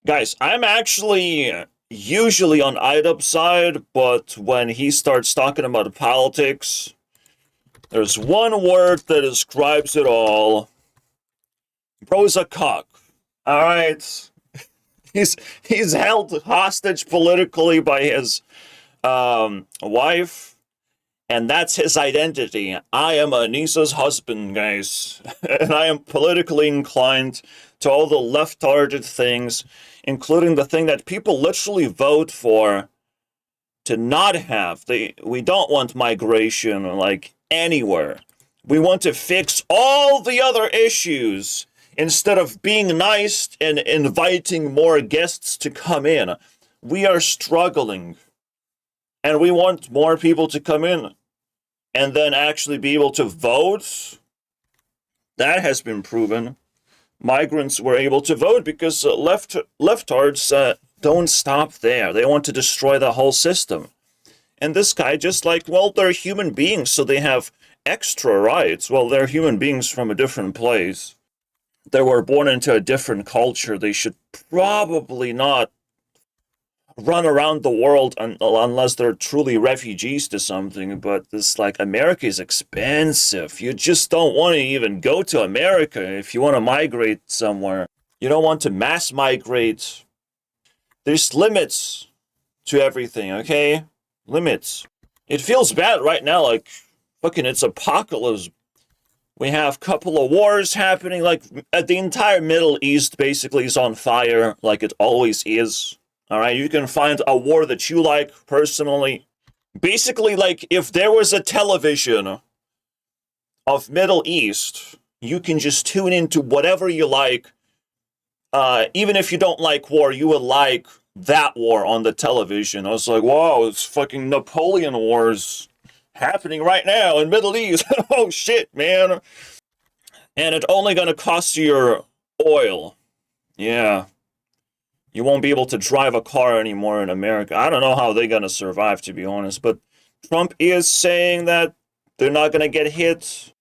Guys, I'm actually usually on Idubbbz side, but when he starts talking about politics, there's one word that describes it all. Bro's a cock. Alright? He's held hostage politically by his wife, and that's his identity. I am Anissa's husband, guys. And I am politically inclined to all the left-hearted things, including the thing that people literally vote for to not have. We don't want migration, like, anywhere. We want to fix all the other issues instead of being nice and inviting more guests to come in. We are struggling. And we want more people to come in and then actually be able to vote. That has been proven. Migrants were able to vote because leftards don't stop there. They want to destroy the whole system. And this guy just like, well, they're human beings, so they have extra rights. Well, they're human beings from a different place. They were born into a different culture. They should probably not run around the world unless they're truly refugees to something. But this, like, America is expensive. You just don't want to even go to America if you want to migrate somewhere. You don't want to mass migrate. There's limits to everything, okay? Limits. It feels bad right now, like, fucking it's apocalypse. We have a couple of wars happening, like, the entire Middle East basically is on fire, like it always is. Alright, you can find a war that you like, personally. Basically, like, if there was a television of Middle East, you can just tune into whatever you like. Even if you don't like war, you will like that war on the television. I was like, wow, it's fucking Napoleon Wars happening right now in Middle East. Oh shit, man. And it's only gonna cost you your oil. Yeah. You won't be able to drive a car anymore in America. I don't know how they're gonna survive, to be honest, but Trump is saying that they're not gonna get hit.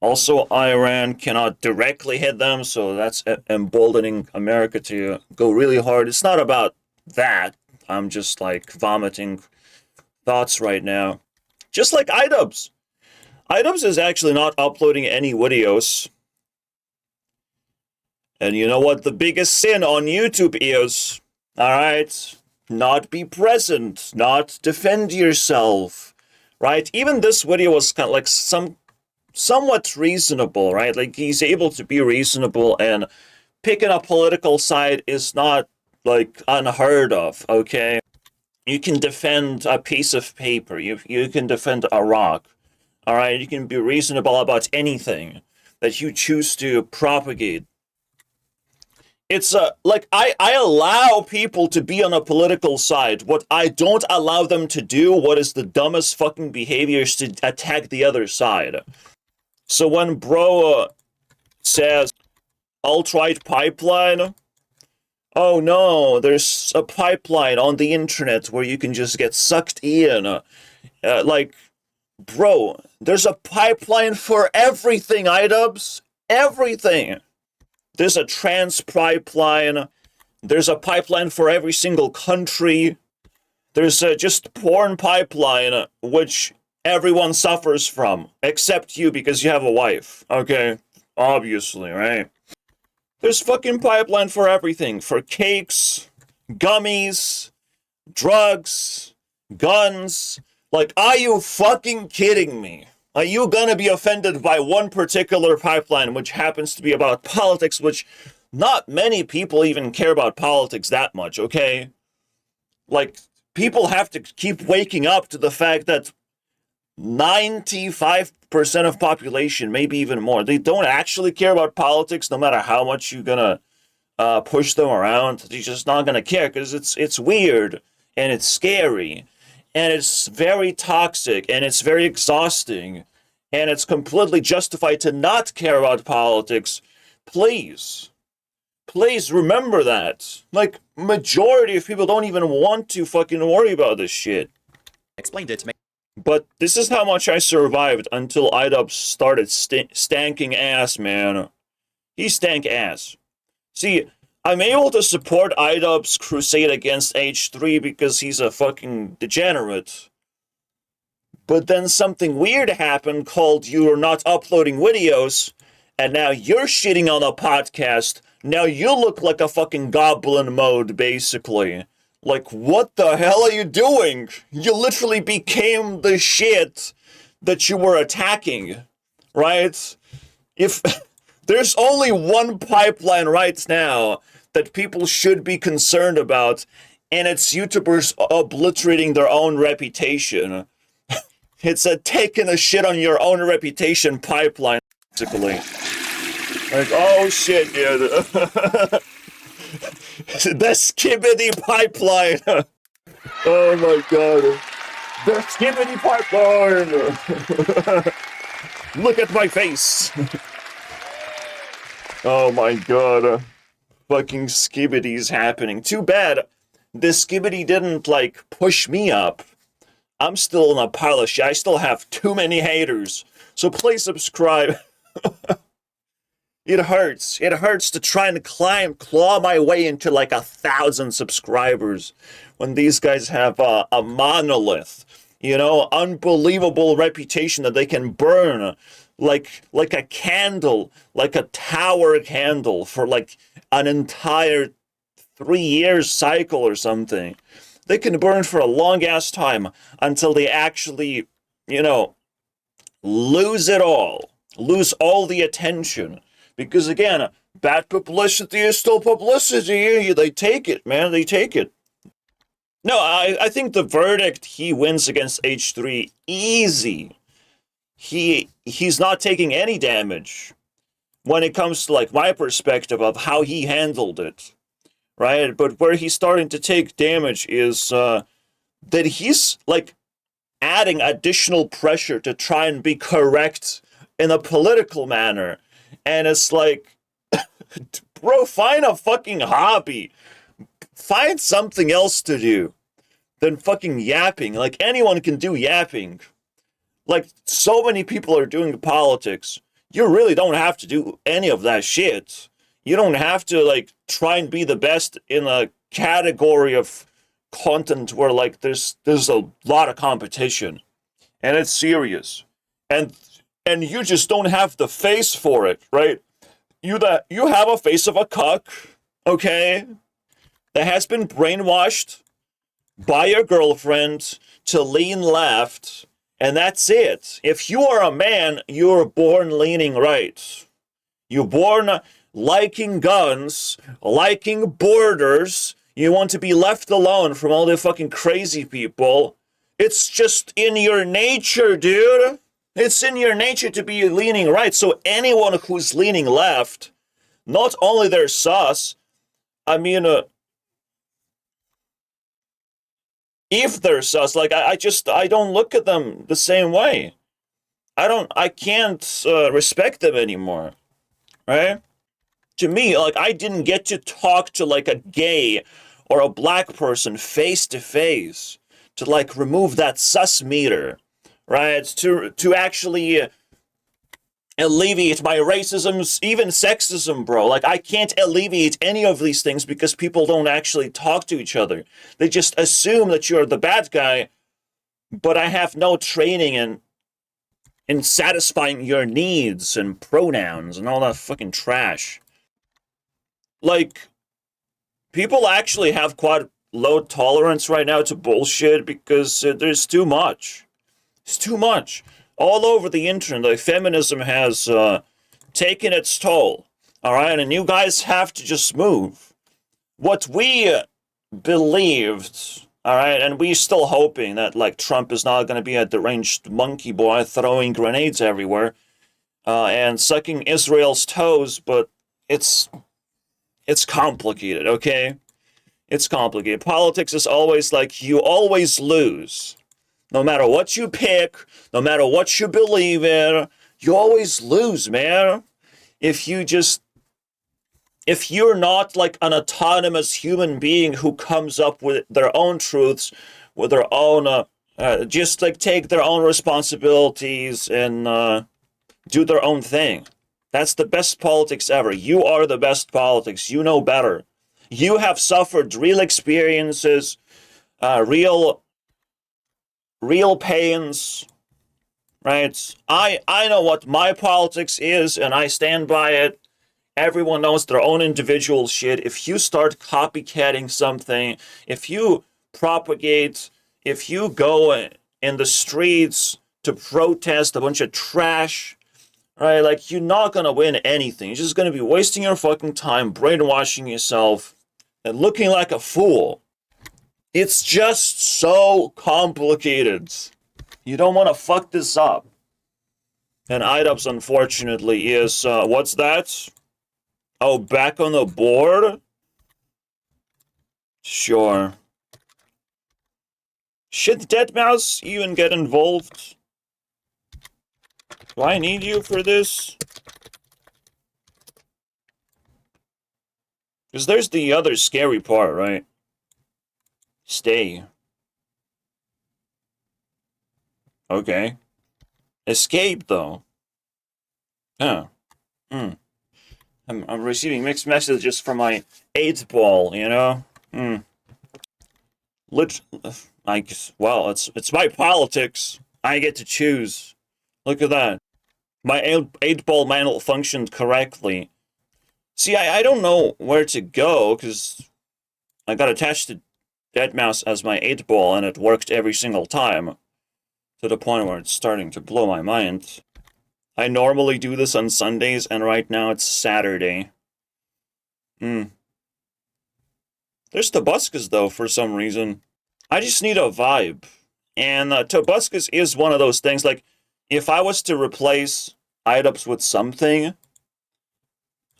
Also, Iran cannot directly hit them, so that's emboldening America to go really hard. It's not about that. I'm just, like, vomiting thoughts right now. Just like Idubbbz. Idubbbz is actually not uploading any videos. And you know what the biggest sin on YouTube is? Alright? Not be present. Not defend yourself. Right? Even this video was kind of like somewhat reasonable, right? Like, he's able to be reasonable, and picking a political side is not, like, unheard of, okay? You can defend a piece of paper. You can defend a rock. Alright? You can be reasonable about anything that you choose to propagate. It's like, I allow people to be on a political side. What I don't allow them to do, what is the dumbest fucking behavior, is to attack the other side. So when bro says, alt-right pipeline, oh no, there's a pipeline on the internet where you can just get sucked in. Like, bro, there's a pipeline for everything, Idubbbz. Everything. There's a trans pipeline. There's a pipeline for every single country. There's just porn pipeline, which everyone suffers from, except you because you have a wife. Okay, obviously, right? There's fucking pipeline for everything. For cakes, gummies, drugs, guns. Like, are you fucking kidding me? Are you gonna be offended by one particular pipeline, which happens to be about politics, which not many people even care about politics that much, okay? Like, people have to keep waking up to the fact that 95% of population, maybe even more, they don't actually care about politics, no matter how much you're gonna push them around. They're just not gonna care, because it's weird, and it's scary. And it's very toxic, and it's very exhausting, and it's completely justified to not care about politics. Please remember that. Like, majority of people don't even want to fucking worry about this shit. Explained it to me. But this is how much I survived until Idubbbz started stanking ass, man. He stank ass. See, I'm able to support Idubbbz crusade against H3 because he's a fucking degenerate. But then something weird happened called you're not uploading videos, and now you're shitting on a podcast. Now you look like a fucking goblin mode, basically. Like, what the hell are you doing? You literally became the shit that you were attacking, right? If there's only one pipeline right now that people should be concerned about, and it's YouTubers obliterating their own reputation. It's a taking a shit on your own reputation pipeline, basically. Like, oh shit, dude. The skibbity pipeline. Oh my god. The skibbity pipeline. Look at my face. Oh my god. Fucking skibbity's happening. Too bad the skibbity didn't, like, push me up. I'm still in a pile of shit. I still have too many haters. So please subscribe. It hurts. It hurts to try and claw my way into like 1,000 subscribers when these guys have a monolith, you know, unbelievable reputation that they can burn like a candle, like a tower candle for like an entire 3 years cycle or something. They can burn for a long ass time until they actually, you know, lose it all, lose all the attention. Because again, bad publicity is still publicity. They take it, man. They take it. No, I think the verdict, he wins against H3 easy. He's not taking any damage when it comes to like my perspective of how he handled it, right? But where he's starting to take damage is that he's like adding additional pressure to try and be correct in a political manner. And it's like, bro, find a fucking hobby. Find something else to do than fucking yapping. Like, anyone can do yapping. Like, so many people are doing politics. You really don't have to do any of that shit. You don't have to, like, try and be the best in a category of content where, like, there's a lot of competition. And it's serious. And you just don't have the face for it, right? You have a face of a cuck, okay? That has been brainwashed by your girlfriend to lean left, and that's it. If you are a man, you're born leaning right. You're born liking guns, liking borders. You want to be left alone from all the fucking crazy people. It's just in your nature, dude. It's in your nature to be leaning right. So anyone who's leaning left, not only they're sus, I mean, if they're sus, like, I don't look at them the same way. I can't respect them anymore, right? To me, like, I didn't get to talk to, like, a gay or a black person face to face to, like, remove that sus meter. Right, to actually alleviate my racism, even sexism, bro. Like, I can't alleviate any of these things because people don't actually talk to each other. They just assume that you're the bad guy, but I have no training in satisfying your needs and pronouns and all that fucking trash. Like, people actually have quite low tolerance right now to bullshit because there's too much. It's too much. All over the internet, like, feminism has taken its toll. All right, and you guys have to just move. What we believed, all right, and we're still hoping that, like, Trump is not going to be a deranged monkey boy throwing grenades everywhere and sucking Israel's toes, but it's complicated, okay? It's complicated. Politics is always like, you always lose. No matter what you pick, no matter what you believe in, you always lose, man. If you're not like an autonomous human being who comes up with their own truths, with their own, just like take their own responsibilities and do their own thing. That's the best politics ever. You are the best politics. You know better. You have suffered real experiences, real pains, right? I know what my politics is, and I stand by it. Everyone knows their own individual shit. If you start copycatting something, if you propagate, if you go in the streets to protest a bunch of trash, right? Like, you're not gonna win anything. You're just gonna be wasting your fucking time, brainwashing yourself, and looking like a fool. It's just so complicated. You don't want to fuck this up. And Idubbbz, unfortunately, is, what's that? Oh, back on the board? Sure. Should deadmau5 even get involved? Do I need you for this? Because there's the other scary part, right? Stay. Okay. Escape, though. Huh. I'm receiving mixed messages from my 8-ball, you know? Well, it's my politics. I get to choose. Look at that. My 8-ball malfunctioned correctly. See, I don't know where to go, because I got attached to deadmau5 as my 8-ball, and it worked every single time. To the point where it's starting to blow my mind. I normally do this on Sundays, and right now it's Saturday. There's Tobuscus, though, for some reason. I just need a vibe. And Tobuscus is one of those things, like, if I was to replace Idubbbz with something,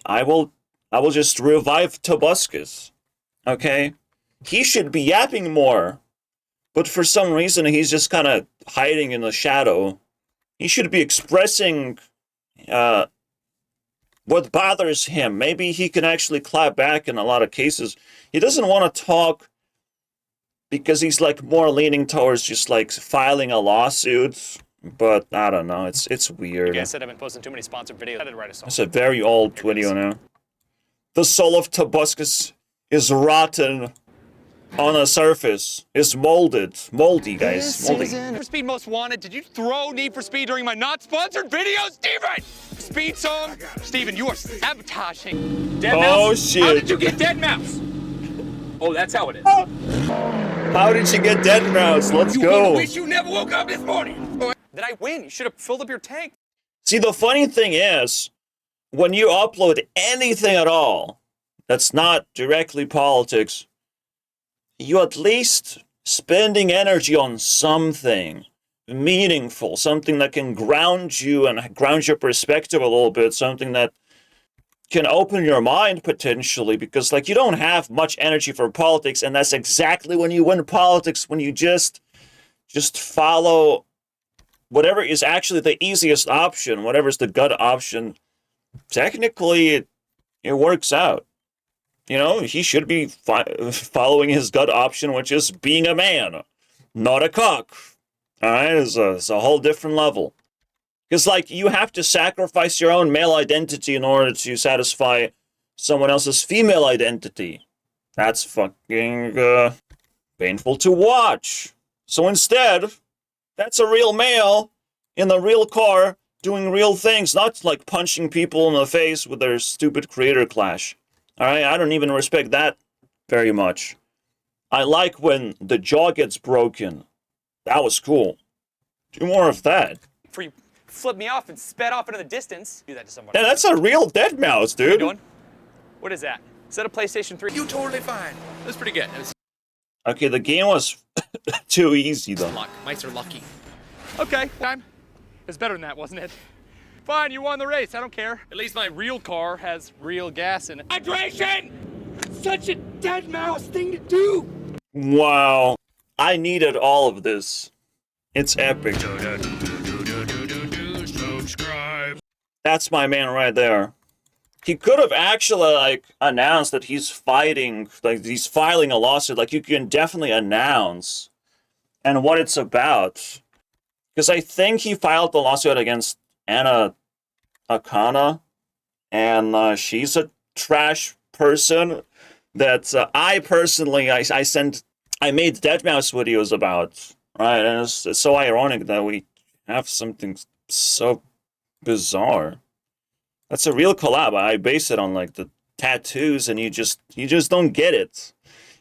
I will just revive Tobuscus. Okay? He should be yapping more. But for some reason, he's just kind of hiding in the shadow. He should be expressing what bothers him. Maybe he can actually clap back in a lot of cases. He doesn't want to talk because he's like more leaning towards just like filing a lawsuit. But I don't know. It's weird. I said I've been posting too many sponsored videos. I did write a song. It's a very old video now. The soul of Tobuscus is rotten. On the surface, is moldy, guys. Moldy. Need for Speed Most Wanted. Did you throw Need for Speed during my not sponsored video, Steven? Speed song? Steven, you are sabotaging. Oh, shit. How did you get deadmau5? Oh, that's how it is. How did you get deadmau5? Let's go. You wish you never woke up this morning. Did I win? You should have filled up your tank. See, the funny thing is, when you upload anything at all that's not directly politics, you at least spending energy on something meaningful, something that can ground you and ground your perspective a little bit, something that can open your mind potentially, because like you don't have much energy for politics, and that's exactly when you win politics, when you just follow whatever is actually the easiest option, whatever's the gut option. Technically, it works out. You know, he should be following his gut option, which is being a man, not a cock. All right, it's a whole different level. Because, like, you have to sacrifice your own male identity in order to satisfy someone else's female identity. That's fucking painful to watch. So instead, that's a real male in the real car doing real things, not like punching people in the face with their stupid creator clash. Alright, I don't even respect that very much. I like when the jaw gets broken. That was cool. Do more of that. For you flip me off and sped off into the distance. Do that to someone. Yeah, that's a real deadmau5, dude. What are you doing? What is that? Is that a PlayStation 3? You totally fine. It was pretty good. It was Okay, the game was too easy, though. luck. Mice are lucky. Okay, time. It was better than that, wasn't it? Fine, you won the race. I don't care. At least my real car has real gas in it. Hydration! Such a deadmau5 thing to do! Wow. I needed all of this. It's epic. That's my man right there. He could have actually, like, announced that he's fighting, like, he's filing a lawsuit. Like, you can definitely announce and what it's about. Because I think he filed the lawsuit against Anna Akana, and she's a trash person. that I personally, I made deadmau5 videos about, right? And it's so ironic that we have something so bizarre. That's a real collab. I base it on like the tattoos, and you just don't get it.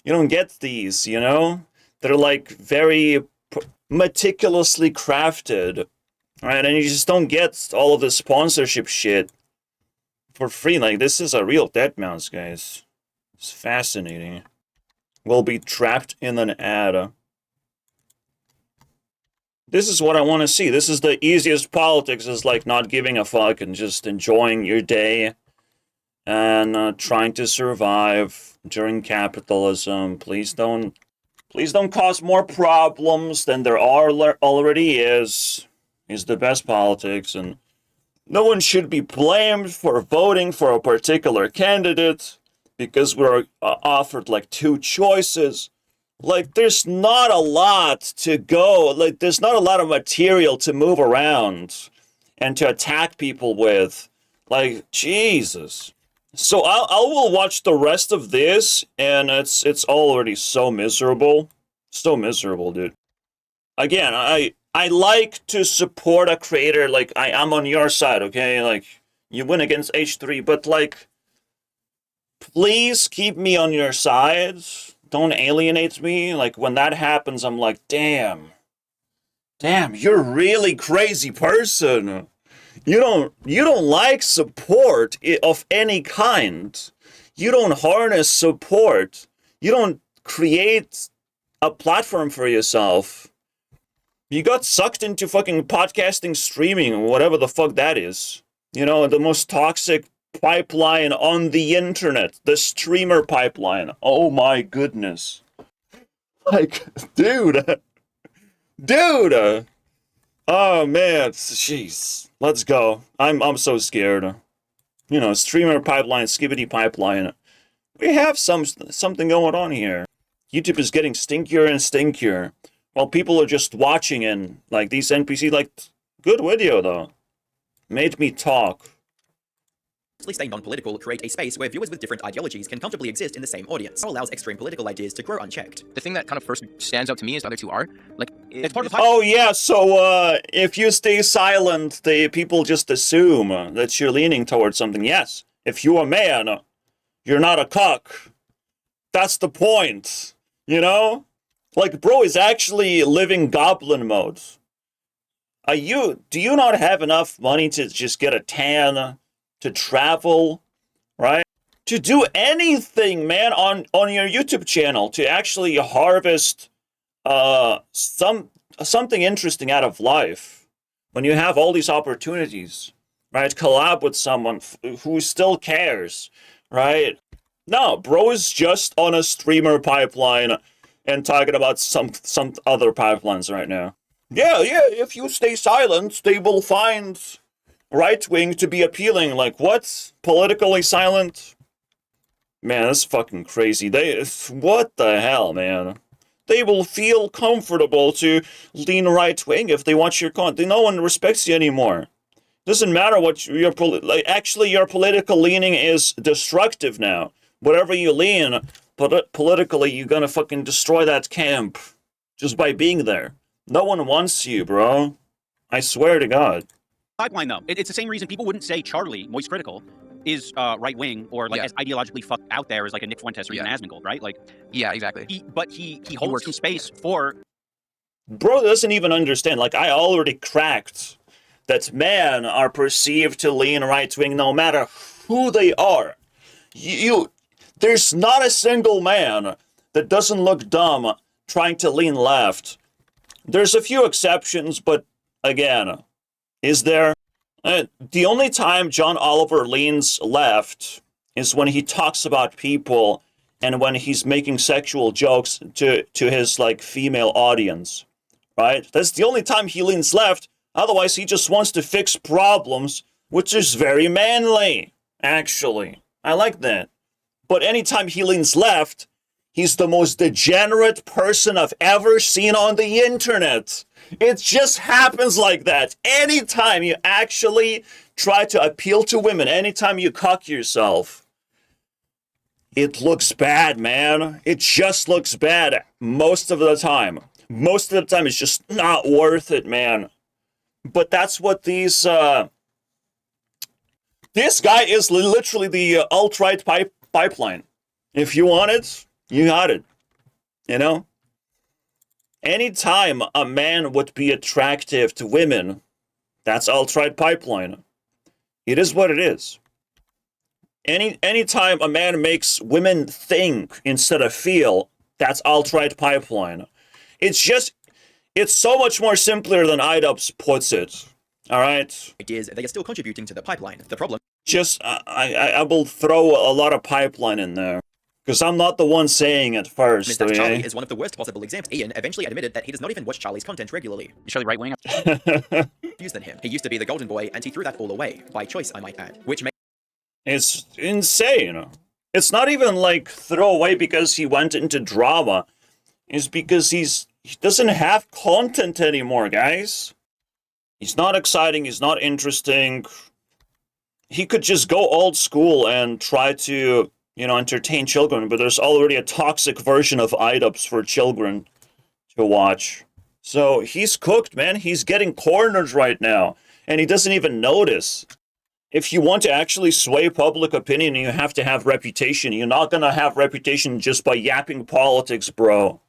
You don't get these, you know? They're like very meticulously crafted, right? And you just don't get all of the sponsorship shit for free. Like, this is a real deadmau5, guys. It's fascinating. We'll be trapped in an ad. This is what I want to see. This is the easiest politics, is like not giving a fuck and just enjoying your day and trying to survive during capitalism. Please don't cause more problems than there already is the best politics, and no one should be blamed for voting for a particular candidate because we're offered like two choices. Like, there's not a lot to go. Like, there's not a lot of material to move around and to attack people with. Like, Jesus. So I will watch the rest of this, and it's already so miserable. So miserable, dude. Again, I like to support a creator. Like, I'm on your side, okay? Like, you win against H3, but like, please keep me on your side. Don't alienate me. Like, when that happens, I'm like, damn, you're a really crazy person. You don't like support of any kind. You don't harness support. You don't create a platform for yourself. You got sucked into fucking podcasting, streaming, whatever the fuck that is. You know, the most toxic pipeline on the internet, the streamer pipeline. Oh my goodness. Like, dude. Oh man, jeez. Let's go. I'm so scared. You know, streamer pipeline, skibbity pipeline. We have something going on here. YouTube is getting stinkier and stinkier, while people are just watching, and like these NPC, like, good video though. Made me talk. Stay non-political, create a space where viewers with different ideologies can comfortably exist in the same audience. It allows extreme political ideas to grow unchecked. The thing that kind of first stands out to me is the other two are like it's part of the Oh yeah, so if you stay silent, the people just assume that you're leaning towards something. Yes, if you're a man, you're not a cuck. That's the point, you know? Like, bro is actually living goblin mode. Do you not have enough money to just get a tan, to travel, right? To do anything, man, on your YouTube channel, to actually harvest something interesting out of life, when you have all these opportunities, right? Collab with someone who still cares, right? No, bro is just on a streamer pipeline and talking about some other pipelines right now. Yeah, if you stay silent, they will find right-wing to be appealing. Like, what? Politically silent? Man, that's fucking crazy. What the hell, man? They will feel comfortable to lean right-wing if they watch your content. No one respects you anymore. Doesn't matter what your political leaning is destructive now. Whatever you lean, politically, you're gonna fucking destroy that camp just by being there. No one wants you, bro. I swear to God. Pipeline, though. It's the same reason people wouldn't say Charlie, Moist Critical, is right-wing or like as ideologically fucked out there as like a Nick Fuentes or even Asmongold, right? Like, yeah, exactly. He holds some space for. Bro doesn't even understand. Like, I already cracked that men are perceived to lean right-wing no matter who they are. There's not a single man that doesn't look dumb trying to lean left. There's a few exceptions, but again, is there? The only time John Oliver leans left is when he talks about people and when he's making sexual jokes to his, like, female audience, right? That's the only time he leans left. Otherwise, he just wants to fix problems, which is very manly, actually. I like that. But anytime he leans left, he's the most degenerate person I've ever seen on the internet. It just happens like that. Anytime you actually try to appeal to women, anytime you cock yourself, it looks bad, man. It just looks bad most of the time. Most of the time, it's just not worth it, man. But that's what these, this guy is literally the alt-right pipeline. If you want it, you got it. You know? Anytime a man would be attractive to women, that's alt-right pipeline. It is what it is. Anytime a man makes women think instead of feel, that's alt-right pipeline. It's so much more simpler than Idubbbz puts it. All right? Ideas, they are still contributing to the pipeline. The problem Just, I will throw a lot of pipeline in there. Because I'm not the one saying it first. is that Charlie is one of the worst possible examples. Ian eventually admitted that he does not even watch Charlie's content regularly. Is Charlie right wing? Used than him. He used to be the golden boy, and he threw that all away. By choice, I might add. Which makes It's insane. It's not even like throw away because he went into drama. It's because he doesn't have content anymore, guys. He's not exciting, he's not interesting. He could just go old school and try to, you know, entertain children, but there's already a toxic version of Idubbbz for children to watch. So he's cooked, man. He's getting cornered right now, and he doesn't even notice. If you want to actually sway public opinion, you have to have reputation. You're not gonna have reputation just by yapping politics, bro.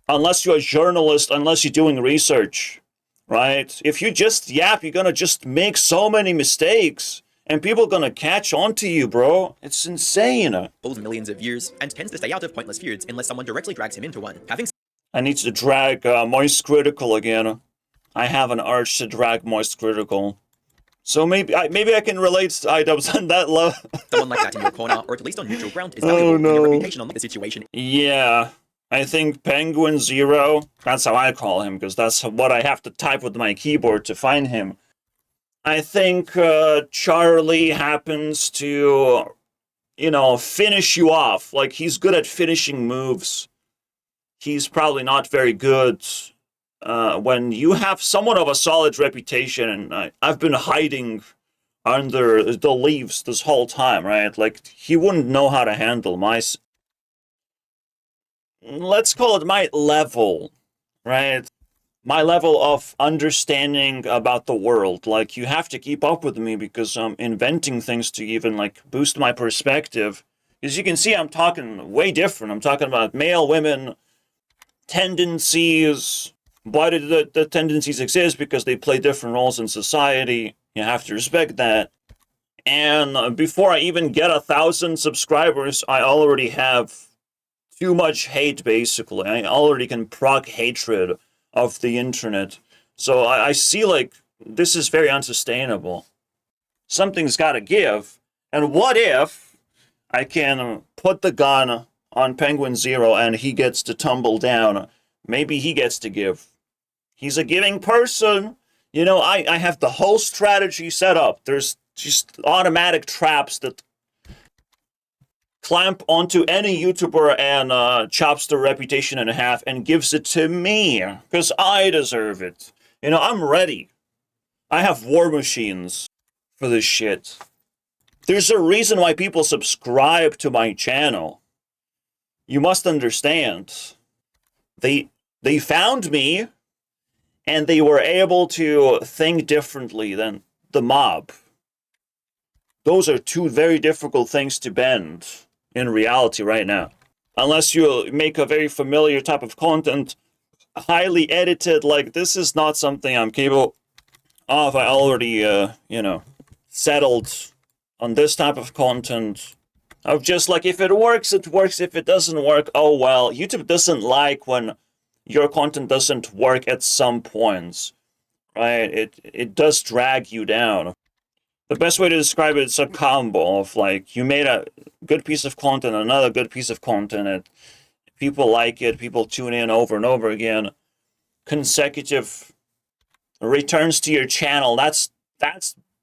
Unless you're a journalist, unless you're doing research, right? If you just yap, you're gonna just make so many mistakes, and people are gonna catch on to you, bro. It's insane. pulls millions of views, and tends to stay out of pointless feuds unless someone directly drags him into one. Having I need to drag Moist Critical again. I have an urge to drag Moist Critical. So maybe I can relate to Idubbbz on that level. someone like that in your corner, or at least on neutral ground, is valuable in your reputation on the situation. Yeah, I think Penguin Zero, that's how I call him, because that's what I have to type with my keyboard to find him. I think Charlie happens to, you know, finish you off. Like, he's good at finishing moves. He's probably not very good when you have somewhat of a solid reputation, and I've been hiding under the leaves this whole time, right? Like, he wouldn't know how to handle let's call it my level, right? My level of understanding about the world. Like, you have to keep up with me because I'm inventing things to even, like, boost my perspective. As you can see, I'm talking way different. I'm talking about male, women, tendencies. Why do the tendencies exist? Because they play different roles in society. You have to respect that. And before I even get 1,000 subscribers, I already have too much hate, basically. I already can proc hatred of the internet. So I see, like, this is very unsustainable. Something's gotta give. And what if I can put the gun on Penguin Zero and he gets to tumble down? Maybe he gets to give. He's a giving person. You know, I have the whole strategy set up. There's just automatic traps that clamp onto any YouTuber and chops their reputation in half and gives it to me, because I deserve it. You know, I'm ready. I have war machines for this shit. There's a reason why people subscribe to my channel. You must understand. They found me, and they were able to think differently than the mob. Those are two very difficult things to bend in reality right now. Unless you make a very familiar type of content, highly edited, like, this is not something I'm capable of. I already, you know, settled on this type of content. Of just, like, if it works, it works. If it doesn't work, oh well. YouTube doesn't like when your content doesn't work at some points, right? It does drag you down. The best way to describe it is a combo of, like, you made a good piece of content, another good piece of content, and people like it, people tune in over and over again. Consecutive returns to your channel. That's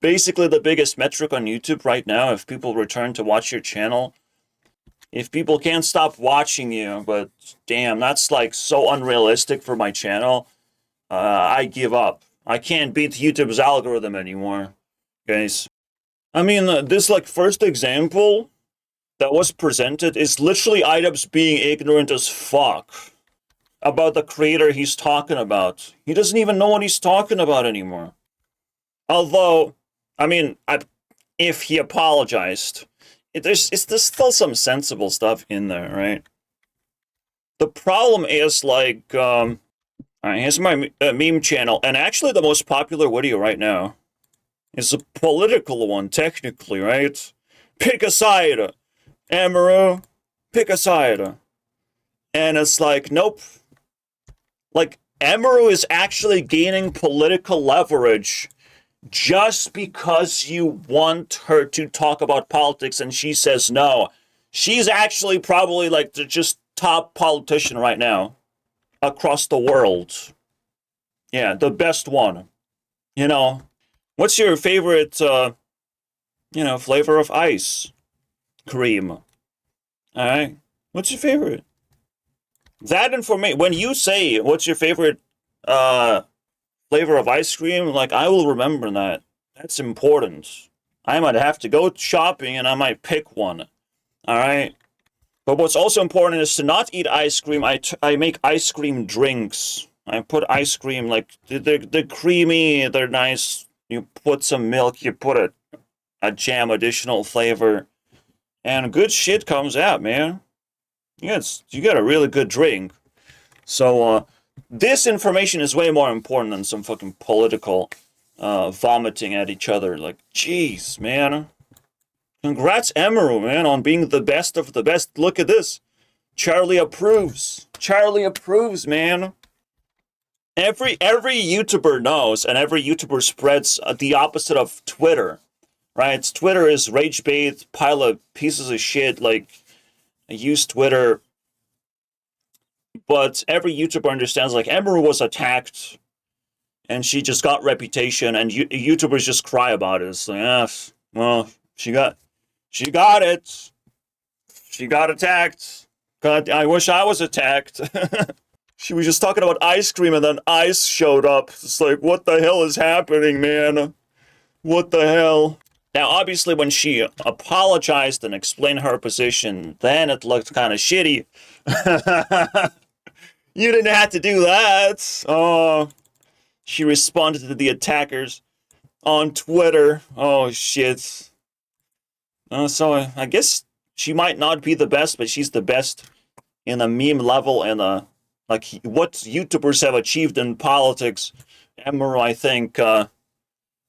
basically the biggest metric on YouTube right now, if people return to watch your channel. If people can't stop watching you, but damn, that's, like, so unrealistic for my channel, I give up. I can't beat YouTube's algorithm anymore, guys. I mean, this, like, first example, that was presented is literally Idubbbz being ignorant as fuck about the creator he's talking about. He doesn't even know what he's talking about anymore. Although, I mean, if he apologized, there's still some sensible stuff in there, right? The problem is, like, alright, here's my meme channel, and actually the most popular video right now is a political one, technically, right? Pick a side, Amaru, pick a side. And it's like, nope. Like, Amaru is actually gaining political leverage just because you want her to talk about politics and she says no. She's actually probably like the just top politician right now across the world. Yeah, the best one. You know, what's your favorite, flavor of ice cream? All right, what's your favorite? That information, when you say what's your favorite flavor of ice cream, like, I will remember that. That's important. I might have to go shopping and I might pick one. All right. But what's also important is to not eat ice cream. I make ice cream drinks. I put ice cream, like, they're creamy, they're nice. You put some milk, you put a jam, additional flavor, and good shit comes out, man. Yes, you got a really good drink. So, this information is way more important than some fucking political vomiting at each other. Like, jeez, man. Congrats, Amaru, man, on being the best of the best. Look at this. Charlie approves. Charlie approves, man. Every YouTuber knows, and every YouTuber spreads the opposite of Twitter, right? Twitter is rage bait, pile of pieces of shit, like, use Twitter. But every YouTuber understands, like, Amaru was attacked, and she just got reputation, and YouTubers just cry about it. It's like, well, she got it. She got attacked. God, I wish I was attacked. She was just talking about ice cream, and then ice showed up. It's like, what the hell is happening, man? What the hell? Now, obviously, when she apologized and explained her position, then it looked kind of shitty. You didn't have to do that. Oh, she responded to the attackers on Twitter. Oh, shit. So I guess she might not be the best, but she's the best in a meme level and like what YouTubers have achieved in politics. Amaru, I think,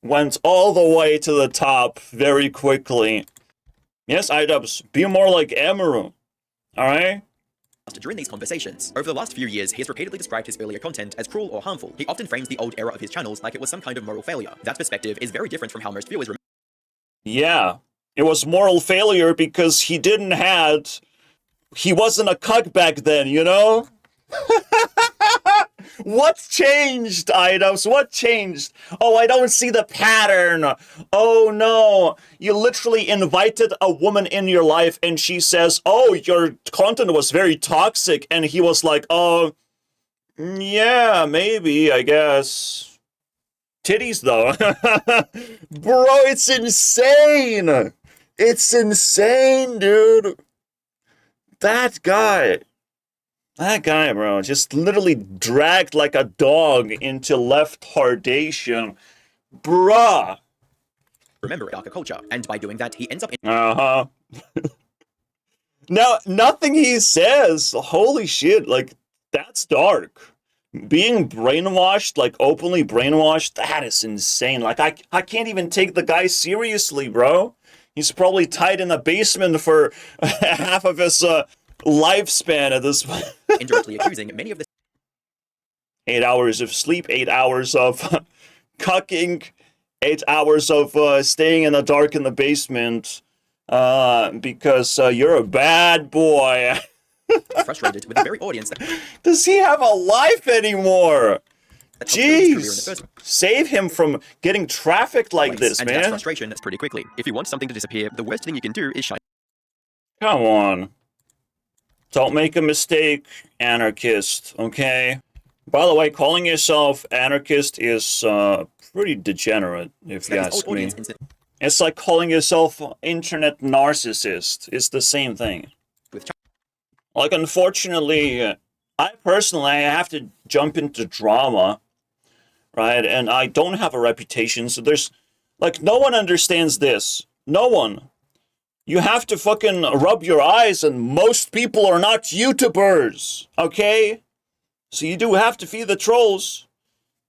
went all the way to the top very quickly. Yes, Idubbbz, be more like Amaru. Alright? During these conversations. Over the last few years, he has repeatedly described his earlier content as cruel or harmful. He often frames the old era of his channels like it was some kind of moral failure. That perspective is very different from how most viewers remember. Yeah, it was moral failure because he wasn't a cuck back then, you know? What changed, Idubbbz? What changed? Oh, I don't see the pattern. Oh, no. You literally invited a woman in your life and she says, oh, your content was very toxic. And he was like, oh, yeah, maybe, I guess. Titties, though. Bro, it's insane. It's insane, dude. That guy, bro, just literally dragged like a dog into left-hardation. Bruh. Remember darker culture, and by doing that, he ends up in Now, nothing he says, holy shit, like, that's dark. Being brainwashed, like, openly brainwashed, that is insane. Like, I can't even take the guy seriously, bro. He's probably tied in the basement for half of his lifespan at this point. indirectly accusing many of the 8 hours of sleep, 8 hours of cucking, 8 hours of staying in the dark in the basement because you're a bad boy. frustrated with the very audience that Does he have a life anymore? helped build his career in the Jeez, first save him from getting trafficked like place. this, And that's man. frustration that's pretty quickly. If you want something to disappear, the worst thing you can do is shine. Come on. Don't make a mistake, anarchist, okay? By the way, calling yourself anarchist is pretty degenerate, if you That his ask old me. audience It's like calling yourself internet narcissist. It's the same thing. Like, unfortunately, I personally, I have to jump into drama, right? And I don't have a reputation, so there's, like, no one understands this. No one. You have to fucking rub your eyes, and most people are not YouTubers, okay? So you do have to feed the trolls.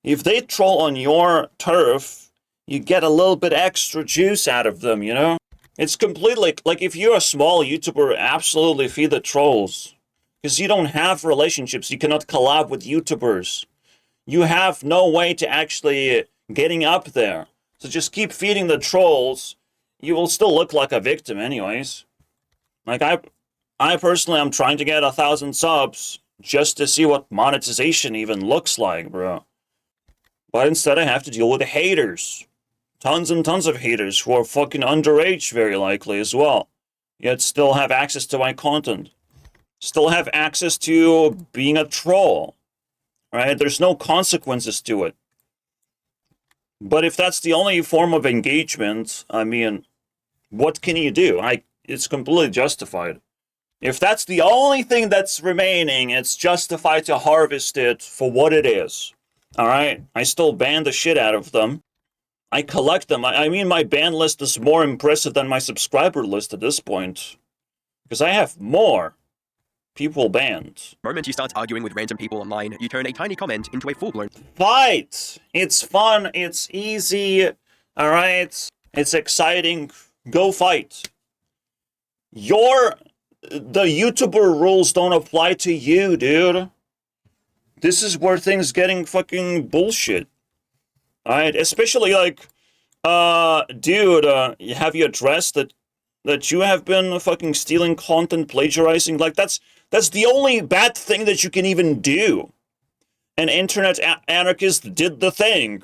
If they troll on your turf, you get a little bit extra juice out of them, you know? It's completely, like, if you're a small YouTuber, absolutely feed the trolls. Because you don't have relationships, you cannot collab with YouTubers. You have no way to actually getting up there. So just keep feeding the trolls. You will still look like a victim anyways. Like, I personally am trying to get 1,000 subs just to see what monetization even looks like, bro. But instead I have to deal with the haters. Tons and tons of haters who are fucking underage, very likely, as well. Yet still have access to my content. Still have access to being a troll. Right? There's no consequences to it. But if that's the only form of engagement, I mean, what can you do? It's completely justified. If that's the only thing that's remaining, it's justified to harvest it for what it is. Alright? I still ban the shit out of them. I collect them. I mean, my ban list is more impressive than my subscriber list at this point. Because I have more people banned. The moment you start arguing with random people online, you turn a tiny comment into a full-blown fight! It's fun, it's easy, alright? It's exciting. Go fight. The YouTuber rules don't apply to you, dude. This is where things getting fucking bullshit. Alright, especially like, dude, have you addressed that you have been fucking stealing content, plagiarizing? Like, that's the only bad thing that you can even do. An internet anarchist did the thing.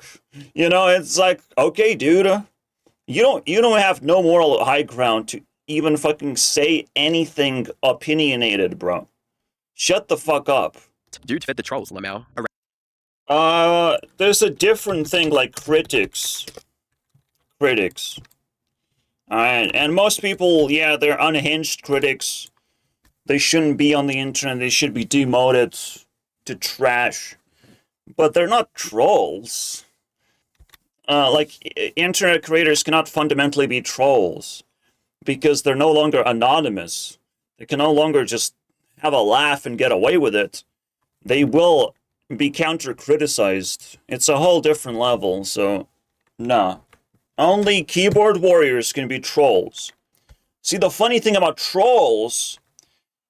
You know, it's like, okay, dude, you don't have no moral high ground to even fucking say anything opinionated, bro. Shut the fuck up. Dude fed the trolls, Lamau. There's a different thing like critics. Critics. Alright, and most people, yeah, they're unhinged critics. They shouldn't be on the internet, they should be demoted to trash. But they're not trolls. Like, internet creators cannot fundamentally be trolls. Because they're no longer anonymous. They can no longer just have a laugh and get away with it. They will be counter-criticized. It's a whole different level, so nah. Only keyboard warriors can be trolls. See, the funny thing about trolls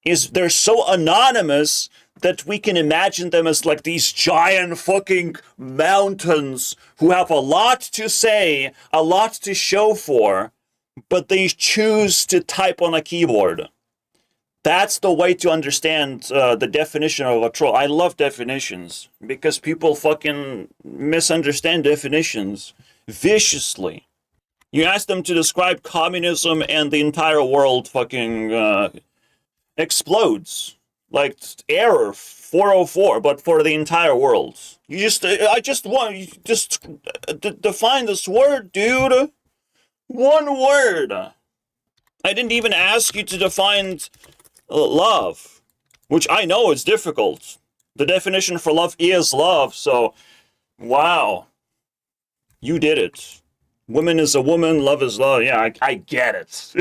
is they're so anonymous that we can imagine them as like these giant fucking mountains who have a lot to say, a lot to show for, but they choose to type on a keyboard. That's the way to understand the definition of a troll. I love definitions because people fucking misunderstand definitions viciously. You ask them to describe communism and the entire world fucking explodes. Like error 404, but for the entire world. You just, define this word, dude. One word. I didn't even ask you to define love, which I know is difficult. The definition for love is love, so wow. You did it. Woman is a woman, love is love. Yeah, I get it.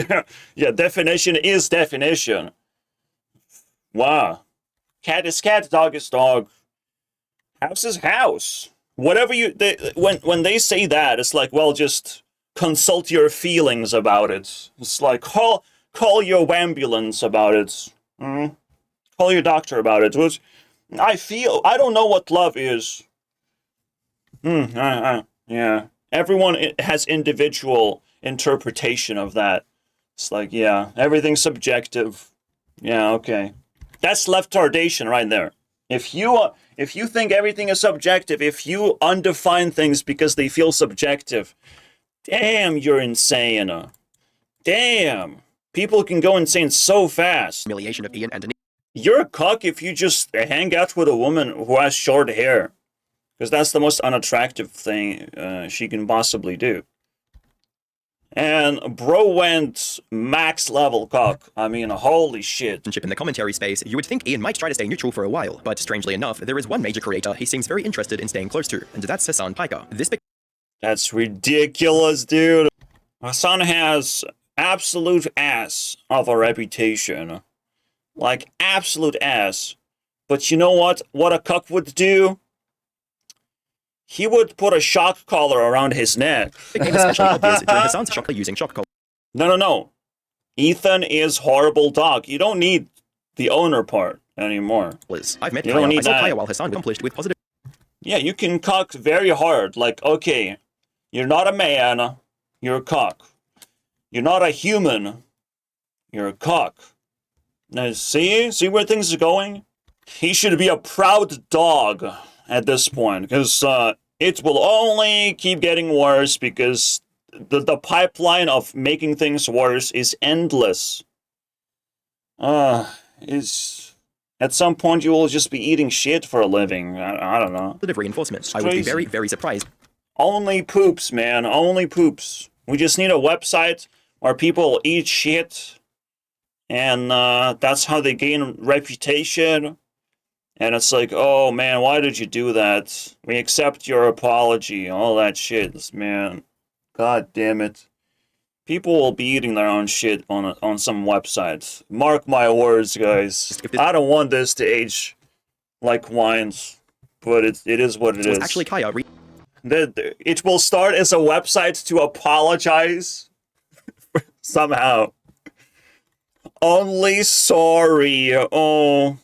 Yeah, definition is definition. Wow. Cat is cat, dog is dog. House is house. Whatever when they say that, it's like, well, just consult your feelings about it. It's like, call your ambulance about it. Call your doctor about it. Which I don't know what love is. Yeah. Everyone has individual interpretation of that. It's like, yeah, everything's subjective. Yeah, okay. That's leftardation right there. If you think everything is subjective, if you undefine things because they feel subjective, damn, you're insane. Damn. People can go insane so fast. Humiliation of Ian and Denise. You're a cuck if you just hang out with a woman who has short hair. Because that's the most unattractive thing she can possibly do. And bro went max level cock. I mean, holy shit. In the commentary space, you would think Ian might try to stay neutral for a while, but strangely enough, there is one major creator he seems very interested in staying close to, and that's Hassan Piker. That's ridiculous, dude. Hassan has absolute ass of a reputation. Like, absolute ass. But you know what? What a cuck would do? He would put a shock collar around his neck. became especially obvious during Hassan's shock using shock collars. No. Ethan is horrible dog. You don't need the owner part anymore. I've met You don't Kaya. need I saw that. Kaya while Hassan was accomplished with positive. Yeah, you can cuck very hard. Like, okay, you're not a man, you're a cuck. You're not a human, you're a cuck. Now, see where things are going? He should be a proud dog at this point, because it will only keep getting worse, because the pipeline of making things worse is endless. At some point you will just be eating shit for a living. I don't know. Positive reinforcement. I would be very, very surprised. Only poops, man. Only poops. We just need a website where people eat shit, and that's how they gain reputation. And it's like, oh man, why did you do that? We accept your apology, all that shit, man. God damn it. People will be eating their own shit on some websites. Mark my words, guys. I don't want this to age like wines, but it is what it is. Actually, Kaya. It will start as a website to apologize somehow. Only sorry. Oh.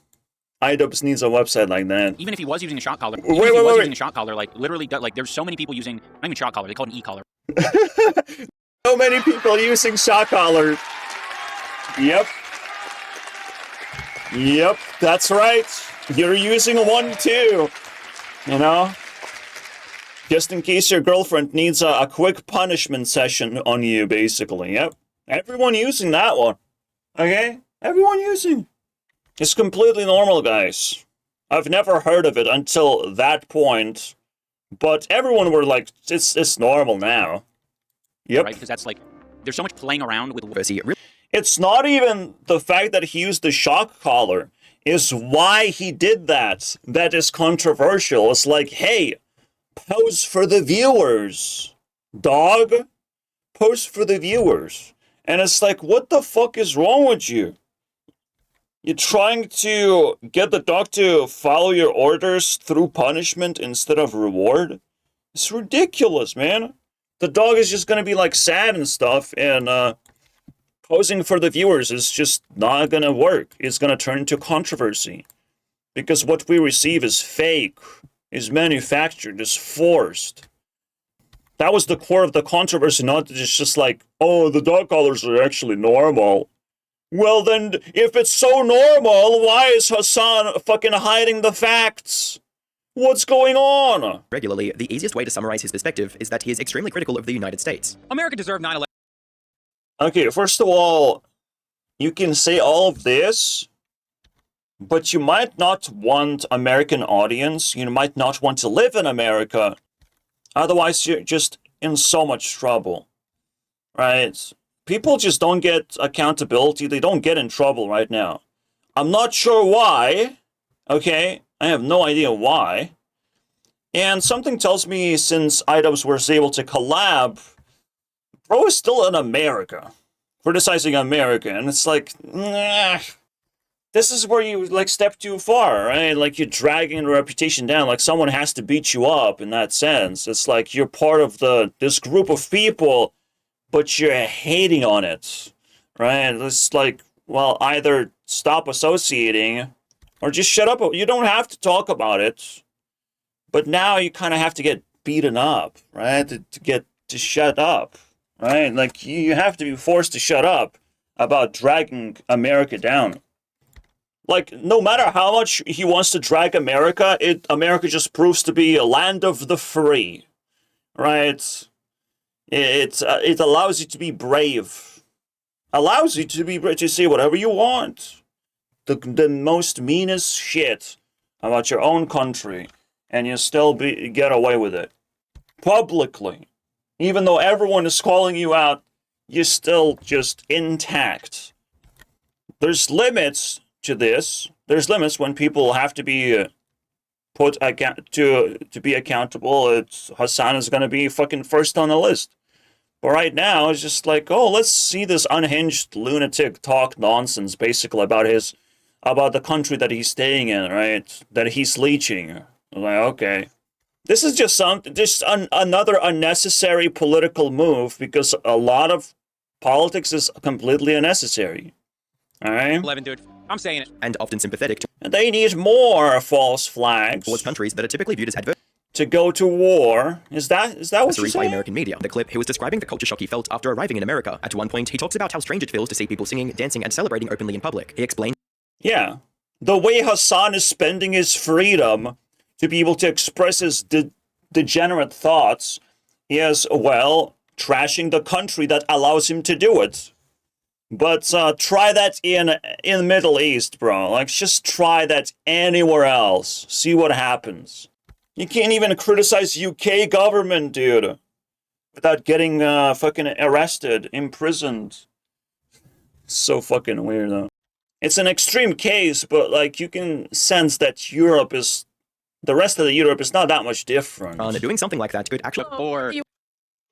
Idubbbz needs a website like that. Even if he was using a shock collar, wait. using a shock collar, like literally, like there's so many people using, not even shock collar, they call it an e-collar. So many people using shock collars. Yep, that's right. You're using one too. You know? Just in case your girlfriend needs a quick punishment session on you, basically. Yep. Everyone using that one. Okay? Everyone using. It's completely normal, guys. I've never heard of it until that point, but everyone were like, it's normal now. Yep. Right? Because that's like, there's so much playing around with. It's not even the fact that he used the shock collar. Is why he did that. That is controversial. It's like, hey, pose for the viewers, dog. Pose for the viewers. And it's like, what the fuck is wrong with you? You're trying to get the dog to follow your orders through punishment instead of reward? It's ridiculous, man. The dog is just gonna be like sad and stuff, and posing for the viewers is just not gonna work. It's gonna turn into controversy. Because what we receive is fake, is manufactured, is forced. That was the core of the controversy, not just like, oh, the dog collars are actually normal. Well then, if it's so normal, why is Hassan fucking hiding the facts? What's going on? Regularly, the easiest way to summarize his perspective is that he is extremely critical of the United States. America deserved 9/11. Okay, first of all, you can say all of this, but you might not want American audience. You might not want to live in America. Otherwise, you're just in so much trouble, right? People just don't get accountability. They don't get in trouble right now. I'm not sure why, okay? I have no idea why. And something tells me since Idubbbz was able to collab, bro is still in America, criticizing America. And it's like, nah, this is where you like step too far, right? Like you're dragging your reputation down. Like someone has to beat you up in that sense. It's like you're part of this group of people, but you're hating on it, right? It's like, well, either stop associating or just shut up. You don't have to talk about it, but now you kind of have to get beaten up, right? To shut up, right? Like you have to be forced to shut up about dragging America down. Like no matter how much he wants to drag America, America just proves to be a land of the free, right? It allows you to be brave. Allows you to be brave to say whatever you want. The most meanest shit about your own country, and you still get away with it. Publicly. Even though everyone is calling you out you're still just intact. There's limits to this. There's limits when people have to be put to be accountable. Hassan is gonna be fucking first on the list. But right now, it's just like, oh, let's see this unhinged lunatic talk nonsense, basically about the country that he's staying in, right? That he's leeching. I'm like, okay, this is just another unnecessary political move, because a lot of politics is completely unnecessary. All right. 11, dude. I'm saying it. And often sympathetic And they need more false flags towards countries that are typically viewed as adversaries to go to war. Is that what you're by saying? American media. The clip, he was describing the culture shock he felt after arriving in America. At one point, he talks about how strange it feels to see people singing, dancing, and celebrating openly in public. He explained, Yeah. The way Hassan is spending his freedom to be able to express his degenerate thoughts is, well, trashing the country that allows him to do it. But try that in the Middle East, bro. Like, just try that anywhere else. See what happens. You can't even criticize UK government, dude, without getting fucking arrested, imprisoned. So fucking weird, though. It's an extreme case, but like you can sense that the rest of Europe is not that much different. doing something like that could actually Or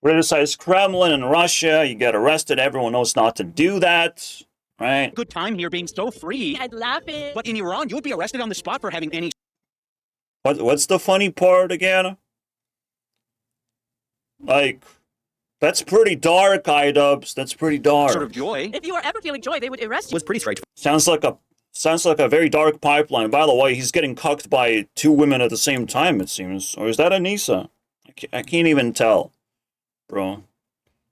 Criticize Kremlin and Russia, you get arrested, everyone knows not to do that, right? good time here being so free. I'd laugh it. But in Iran, you would be arrested on the spot for having any What's the funny part again? Like, that's pretty dark, Idubbbz. That's pretty dark. sort of joy. If you are ever feeling joy, they would arrest you. was pretty straightforward. Sounds like a very dark pipeline. By the way, he's getting cucked by 2 women at the same time, it seems. Or is that Anissa? I can't even tell, bro.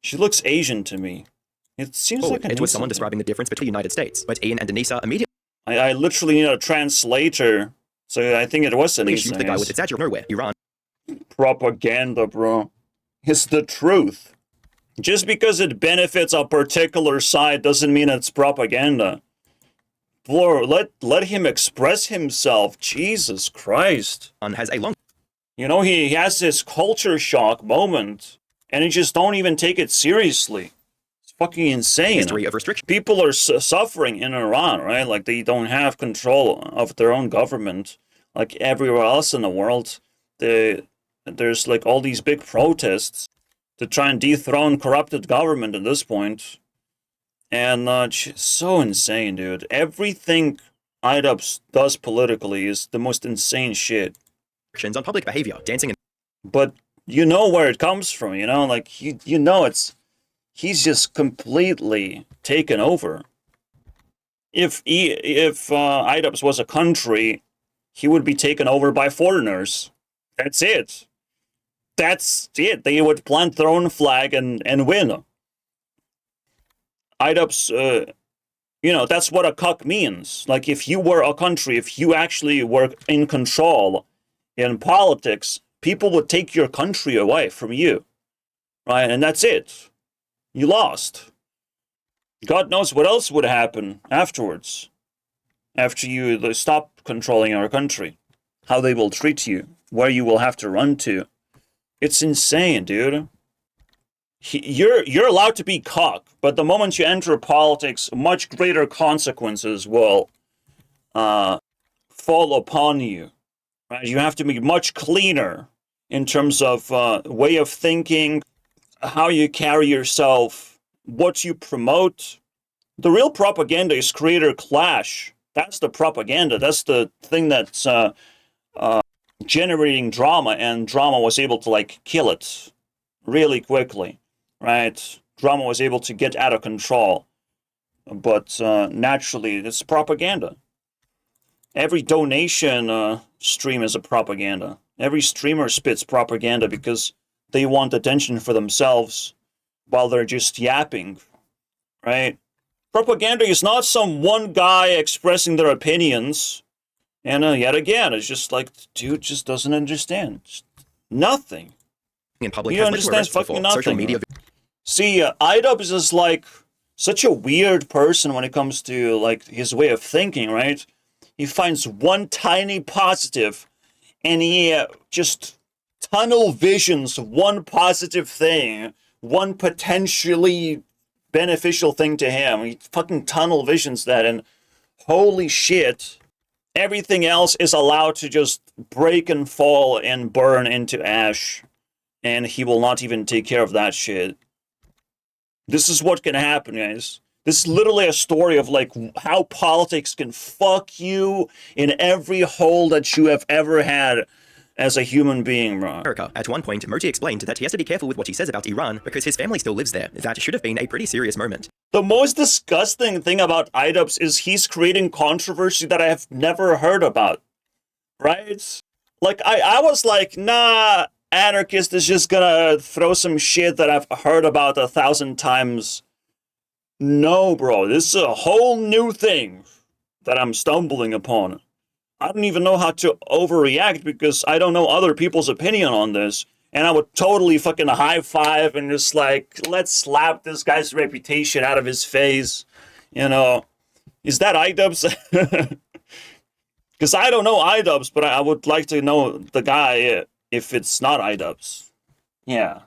She looks Asian to me. It seems like Anissa. It was someone describing the difference between the United States, but Ian and Anissa immediately I literally need a translator, so I think it was Anissa. assumed the guy was exaggerating nowhere. Iran Propaganda, bro. It's the truth. Just because it benefits a particular side doesn't mean it's propaganda. Bro, let him express himself. Jesus Christ. has a long You know, he has this culture shock moment, and he just don't even take it seriously. It's fucking insane. history of restriction. People are suffering in Iran, right? Like, they don't have control of their own government. Like, everywhere else in the world, there's, like, all these big protests to try and dethrone corrupted government at this point. And it's so insane, dude. Everything Idubbbz does politically is the most insane shit. Restrictions on public behavior, dancing and But you know where it comes from, you know? Like, you know he's just completely taken over. If Idubbbz was a country, he would be taken over by foreigners. That's it. That's it. They would plant their own flag and win. Idubbbz, you know, that's what a cuck means. Like, if you were a country, if you actually were in control in politics, people would take your country away from you, right? And that's it. You lost. God knows what else would happen afterwards, after you stop controlling our country, how they will treat you, where you will have to run to. It's insane, dude. You're allowed to be cuck, but the moment you enter politics, much greater consequences will fall upon you. Right? You have to be much cleaner in terms of way of thinking, how you carry yourself, what you promote. The real propaganda is creator clash. That's the propaganda. That's the thing that's generating drama, and drama was able to like kill it really quickly, right? Drama was able to get out of control, but naturally, it's propaganda. Every donation stream is a propaganda. Every streamer spits propaganda because they want attention for themselves while they're just yapping, right? Propaganda is not some one guy expressing their opinions. And yet again, it's just like, dude just doesn't understand. Just nothing. in public He has led to understands arrests fucking before. nothing. Social media See, Idubbbz is like such a weird person when it comes to like his way of thinking, right? He finds one tiny positive and he just tunnel visions one positive thing, one potentially beneficial thing to him. He fucking tunnel visions that, and holy shit, everything else is allowed to just break and fall and burn into ash, and he will not even take care of that shit. This is what can happen, guys. This is literally a story of like how politics can fuck you in every hole that you have ever had as a human being, bro. America. At one point, Moti explained that he has to be careful with what he says about Iran because his family still lives there. That should have been a pretty serious moment. The most disgusting thing about Idubbbz is he's creating controversy that I have never heard about, right? Like, I was like, nah, anarchist is just gonna throw some shit that I've heard about 1,000 times. No, bro, this is a whole new thing that I'm stumbling upon. I don't even know how to overreact because I don't know other people's opinion on this. And I would totally fucking high five and just like, let's slap this guy's reputation out of his face. You know, is that Idubbbz? Because I don't know Idubbbz, but I would like to know the guy if it's not Idubbbz. Yeah.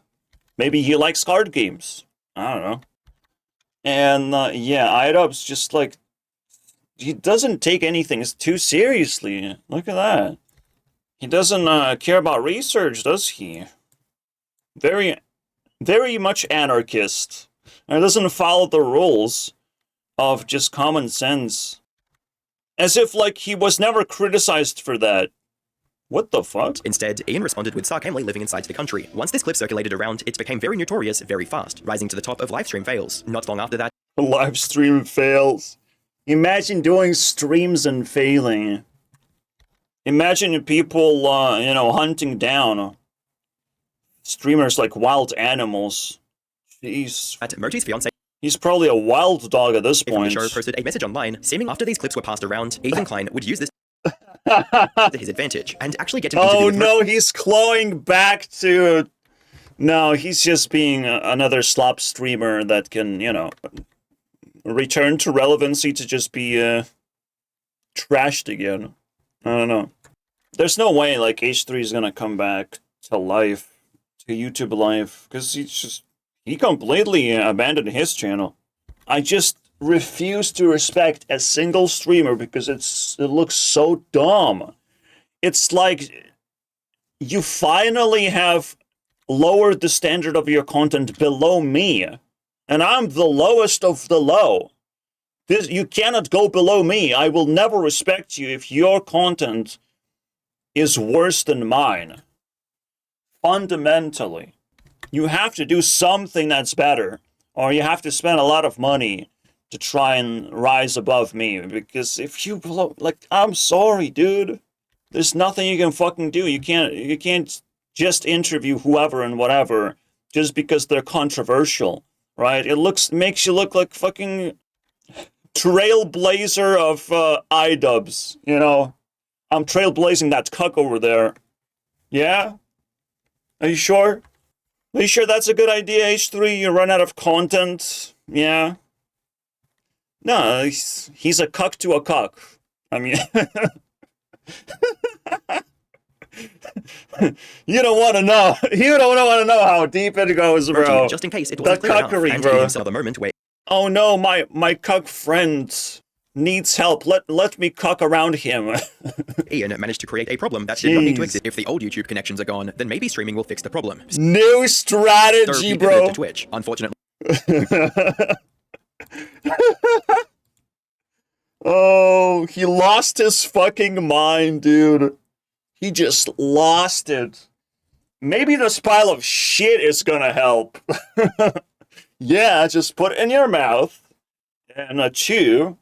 Maybe he likes card games. I don't know. And yeah, Idubbbz just like, he doesn't take anything too seriously. Look at that. He doesn't care about research, does he? Very much anarchist. And doesn't follow the rules of just common sense. As if, like, he was never criticized for that. What the fuck? Instead, Ian responded with sarcastically living inside the country. Once this clip circulated around, it became very notorious very fast, rising to the top of livestream fails. Not long after that, Livestream fails. Imagine doing streams and failing. Imagine people, you know, hunting down streamers like wild animals. Jeez. at Moti's fiance He's probably a wild dog at this from the point. show posted a message online, seeming after these clips were passed around, Ethan Klein would use this to his advantage, and actually get an interview Oh with no, he's clawing back to... No, he's just being another slop streamer that can, you know, return to relevancy to just be trashed again. I don't know. There's no way, like, H3 is gonna come back to life, to YouTube life, because he completely abandoned his channel. I just refuse to respect a single streamer because it looks so dumb. It's like you finally have lowered the standard of your content below me, and I'm the lowest of the low. You cannot go below me. I will never respect you if your content is worse than mine. Fundamentally, you have to do something that's better, or you have to spend a lot of money to try and rise above me, because if you below, like, I'm sorry, dude. There's nothing you can fucking do. You can't just interview whoever and whatever just because they're controversial, right? Makes you look like fucking trailblazer of Idubbbz, you know? I'm trailblazing that cuck over there. Yeah? Are you sure? Are you sure that's a good idea, H3? You run out of content? Yeah? No, he's a cuck to a cuck. I mean... You don't want to know. You don't want to know how deep it goes, bro. just in case it wasn't The clear enough, cuckery, and bro. he himself a moment where Oh no, my cuck friend needs help. Let me cuck around him. Ian managed to create a problem that did not need to exist. If the old YouTube connections are gone, then maybe streaming will fix the problem. New So strategy, he bro. pivoted to Twitch. Unfortunately, Oh, he lost his fucking mind, dude. He just lost it. Maybe this pile of shit is gonna help. Yeah, just put it in your mouth and chew.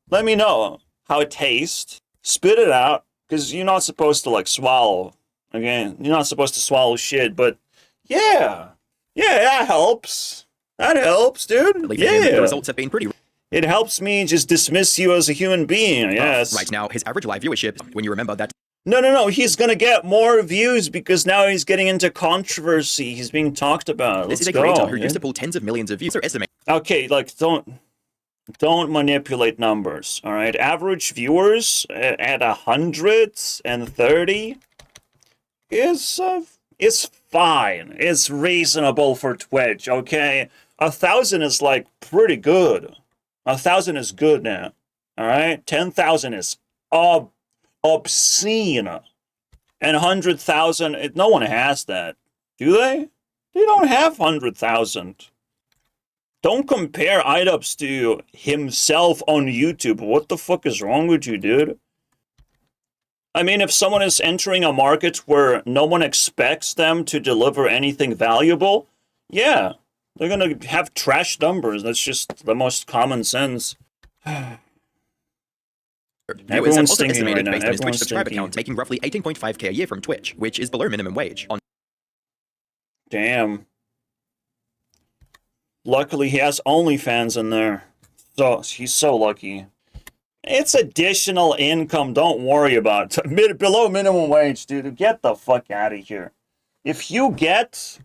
Let me know how it tastes. Spit it out, because you're not supposed to, like, swallow. Okay? You're not supposed to swallow shit, but yeah. Yeah, that helps. That helps, dude. for him, Yeah. the results have been pretty It helps me just dismiss you as a human being, yes. right now. His average live viewership, when you remember that No, he's gonna get more views because now he's getting into controversy. He's being talked about. this Let's is a go, creator who yeah? used to pull tens of millions of views, or estimate Okay, like, don't manipulate numbers, all right? Average viewers at 130 is fine. It's reasonable for Twitch, okay? 1,000 is like pretty good. 1,000 is good now. All right, 10,000 is obscene, and 100,000. No one has that, do they? They don't have 100,000. Don't compare Idubbbz to himself on YouTube. What the fuck is wrong with you, dude? I mean, if someone is entering a market where no one expects them to deliver anything valuable, yeah, they're gonna have trash numbers. That's just the most common sense. Viewers have Everyone's also thinking right estimated now. based on his Twitch Everyone's subscriber thinking. count, making roughly 18.5k a year from Twitch, which is below minimum wage. On Damn. Luckily, he has OnlyFans in there. So he's so lucky. It's additional income. Don't worry about it. Below minimum wage, dude. Get the fuck out of here. If you get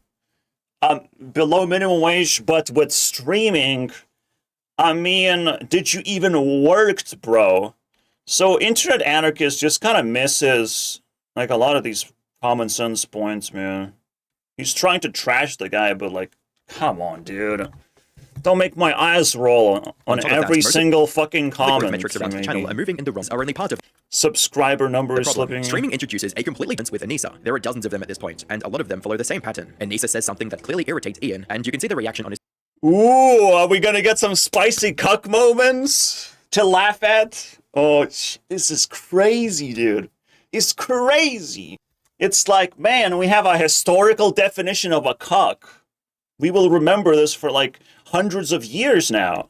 below minimum wage, but with streaming, I mean, did you even worked, bro? So Internet Anarchist just kind of misses like a lot of these common sense points, man. He's trying to trash the guy, but like, come on, dude. Don't make my eyes roll on top of every that, single fucking the growth comment. metrics around the channel are moving in the wrong are only part of Subscriber number the is problem. slipping. Streaming introduces a completely balance with Anissa. There are dozens of them at this point, and a lot of them follow the same pattern. Anissa says something that clearly irritates Ian, and you can see the reaction on his Ooh, are we gonna get some spicy cuck moments to laugh at? Oh, this is crazy, dude. It's crazy. It's like, man, we have a historical definition of a cuck. We will remember this for like hundreds of years now.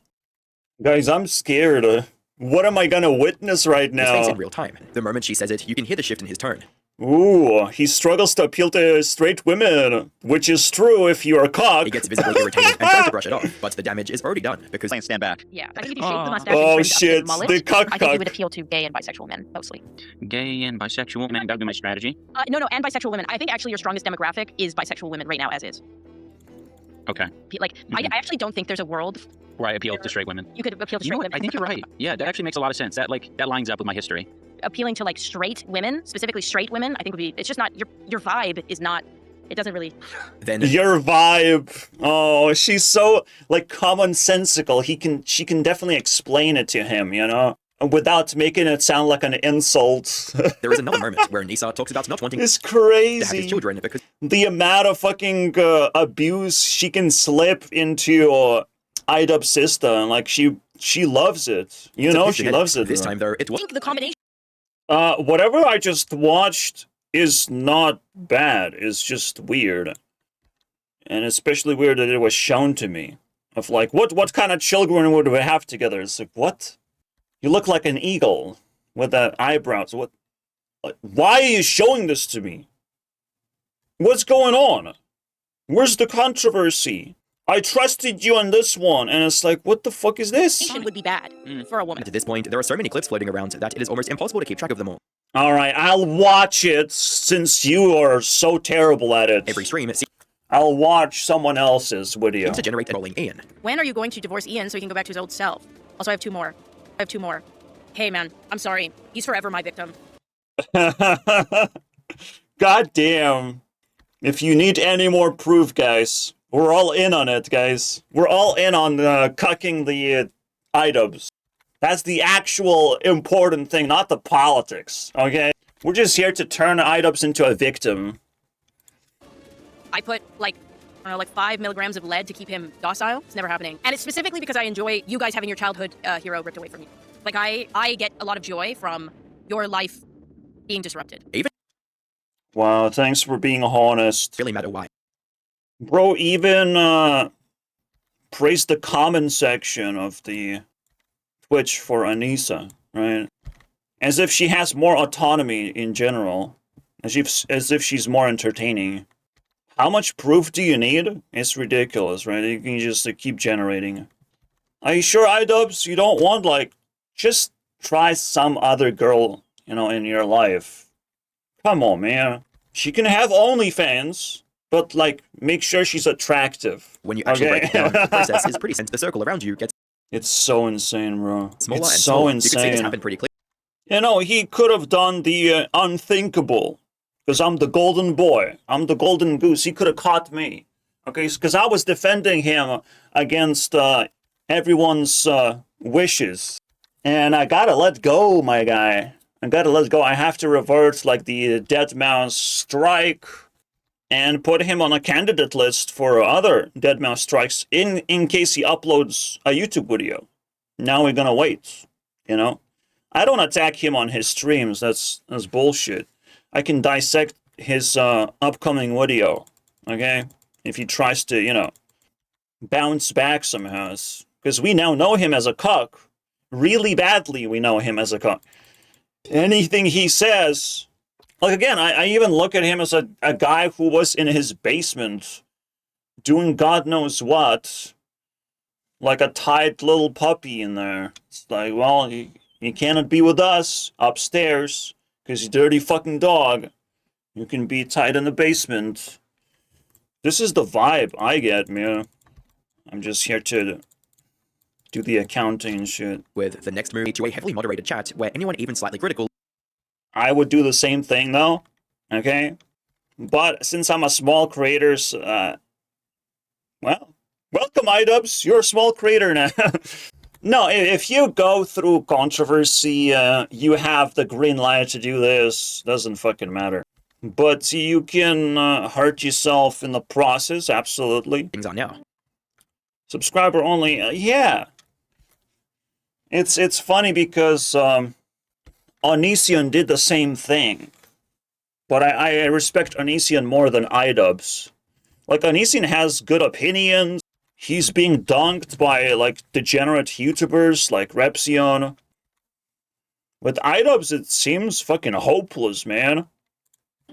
Guys, I'm scared. What am I gonna witness right face in now? real time. The moment she says it, you can hear the shift in his tone. Ooh, he struggles to appeal to straight women, which is true if you're a cock. He gets visibly irritated and tries to brush it off, but the damage is already done because Playing stand back. Yeah, I think if you shave the mustache Oh, and trimmed up shit, the mullet, the cuck I think you would cuck. appeal to gay and bisexual men, mostly. Gay and bisexual men. That would be my strategy. No, and bisexual women. I think actually your strongest demographic is bisexual women right now, as is. Okay. Like, I actually don't think there's a world Where I appeal to straight women. you could appeal to You know straight what? women. I think you're right. Yeah, that actually makes a lot of sense. That lines up with my history. Appealing to like straight women, specifically straight women, I think would be. It's just not your vibe is not. It doesn't really. then Your vibe. Oh, she's so like commonsensical. She can definitely explain it to him, you know, without making it sound like an insult. there is another moment where Anissa talks about not wanting It's to have his crazy. children because The amount of fucking abuse she can slip into Idubbbz system, like she loves it. You know, she loves it. This time, though, it I was think the combination. Whatever I just watched is not bad. It's just weird, and especially weird that it was shown to me. Of like, what kind of children would we have together? It's like, what? You look like an eagle with that eyebrows. What? Like, why are you showing this to me? What's going on? Where's the controversy? I trusted you on this one, and it's like, what the fuck is this? Would be bad for a woman. at this point, there are so many clips floating around that it is almost impossible to keep track of them all. All right, I'll watch it since you are so terrible at it. Every stream seems I'll watch someone else's video. to generate a rolling Ian. When are you going to divorce Ian so he can go back to his old self? Also, I have two more. Hey, man, I'm sorry. He's forever my victim. God damn. If you need any more proof, guys, we're all in on it, guys. We're all in on cucking the Idubbbz. That's the actual important thing, not the politics, okay? We're just here to turn Idubbbz into a victim. I put like 5 milligrams of lead to keep him docile. It's never happening. And it's specifically because I enjoy you guys having your childhood hero ripped away from you. Like I get a lot of joy from your life being disrupted. Wow, thanks for being honest. Really matter why. Bro, even praised the comment section of the Twitch for Anissa, right? As if she has more autonomy in general. As if she's more entertaining. How much proof do you need? It's ridiculous, right? You can just keep generating. Are you sure, Idubbbz? You don't want, like, just try some other girl, you know, in your life. Come on, man. She can have OnlyFans, but, like, make sure she's attractive. When you actually Okay. break it down, the process is pretty simple. The circle around you gets It's so insane, bro. smaller It's and so smaller. You can see this insane. happen pretty clearly. You know, he could have done the unthinkable. Because I'm the golden boy. I'm the golden goose. He could have caught me. Okay, because I was defending him against everyone's wishes. And I gotta let go, my guy. I gotta let go. I have to revert, like, the dead mouse strike and put him on a candidate list for other dead mouse strikes in case he uploads a YouTube video. Now we're gonna wait, you know? I don't attack him on his streams. That's bullshit. I can dissect his upcoming video, okay? If he tries to, you know, bounce back somehow. Because we now know him as a cuck. Really badly, we know him as a cuck. Anything he says... Like, again, I even look at him as a guy who was in his basement doing God knows what. Like a tied little puppy in there. It's like, well, you cannot be with us upstairs because you dirty fucking dog. You can be tied in the basement. This is the vibe I get, man. I'm just here to do the accounting and shit. With the next move to a heavily moderated chat where anyone even slightly critical I would do the same thing, though, okay? But since I'm a small creator, well, welcome, Idubbbz. You're a small creator now. No, if you go through controversy, you have the green light to do this. Doesn't fucking matter. But you can hurt yourself in the process, absolutely. things are now. Subscriber only, yeah. It's funny because Onision did the same thing. But I respect Onision more than Idubbbz. Like, Onision has good opinions. He's being dunked by, like, degenerate YouTubers like Repsion. With Idubbbz, it seems fucking hopeless, man.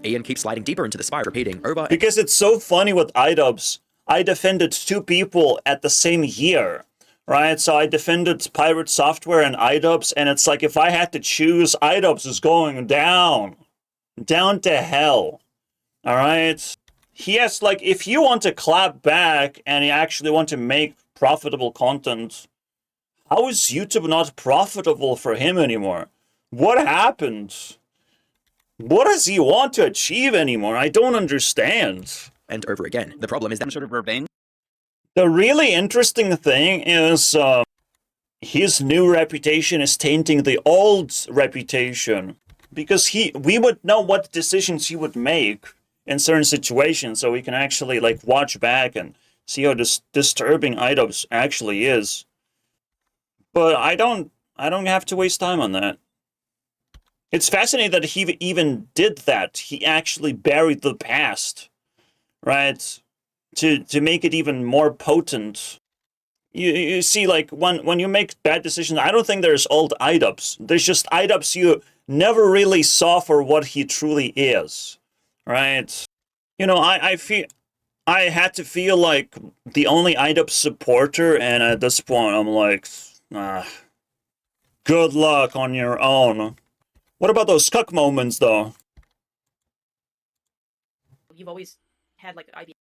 Ian keeps sliding deeper into the spy, repeating over Because it's so funny with Idubbbz. I defended two people at the same year, right? So I defended Pirate Software and Idubbbz, and it's like if I had to choose, Idubbbz is going down. Down to hell. All right? He has, like, if you want to clap back and you actually want to make profitable content, how is YouTube not profitable for him anymore? What happened? What does he want to achieve anymore? I don't understand. and over again. The problem is that Sort of revenge. The really interesting thing is his new reputation is tainting the old reputation. Because we would know what decisions he would make in certain situations, so we can actually, like, watch back and see how disturbing Idubbbz actually is. But I don't have to waste time on that. It's fascinating that he even did that. He actually buried the past, right? To make it even more potent. You see, like, when you make bad decisions, I don't think there's old Idubbbz. There's just Idubbbz you never really saw for what he truly is, right? You know, I had to feel like the only Idubbbz supporter, and at this point I'm like, good luck on your own. What about those cuck moments, though? You've always had, like, idea.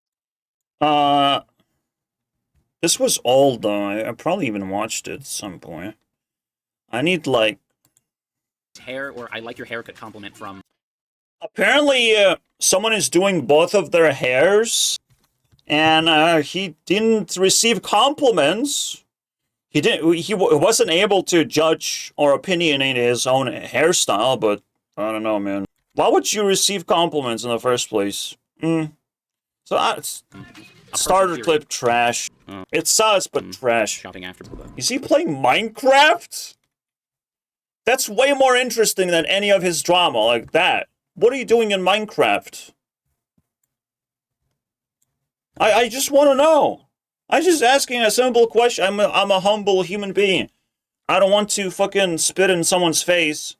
This was old, though. I probably even watched it at some point. I need, like... Hair, or I like your haircut compliment from... Apparently, someone is doing both of their hairs, and he didn't receive compliments. He wasn't able to judge or opinionate his own hairstyle, but I don't know, man. Why would you receive compliments in the first place? So starter clip trash. It sus, but trash. Shopping after. Is he playing Minecraft? That's way more interesting than any of his drama like that. What are you doing in Minecraft? I just want to know. I'm just asking a simple question. I'm a humble human being. I don't want to fucking spit in someone's face.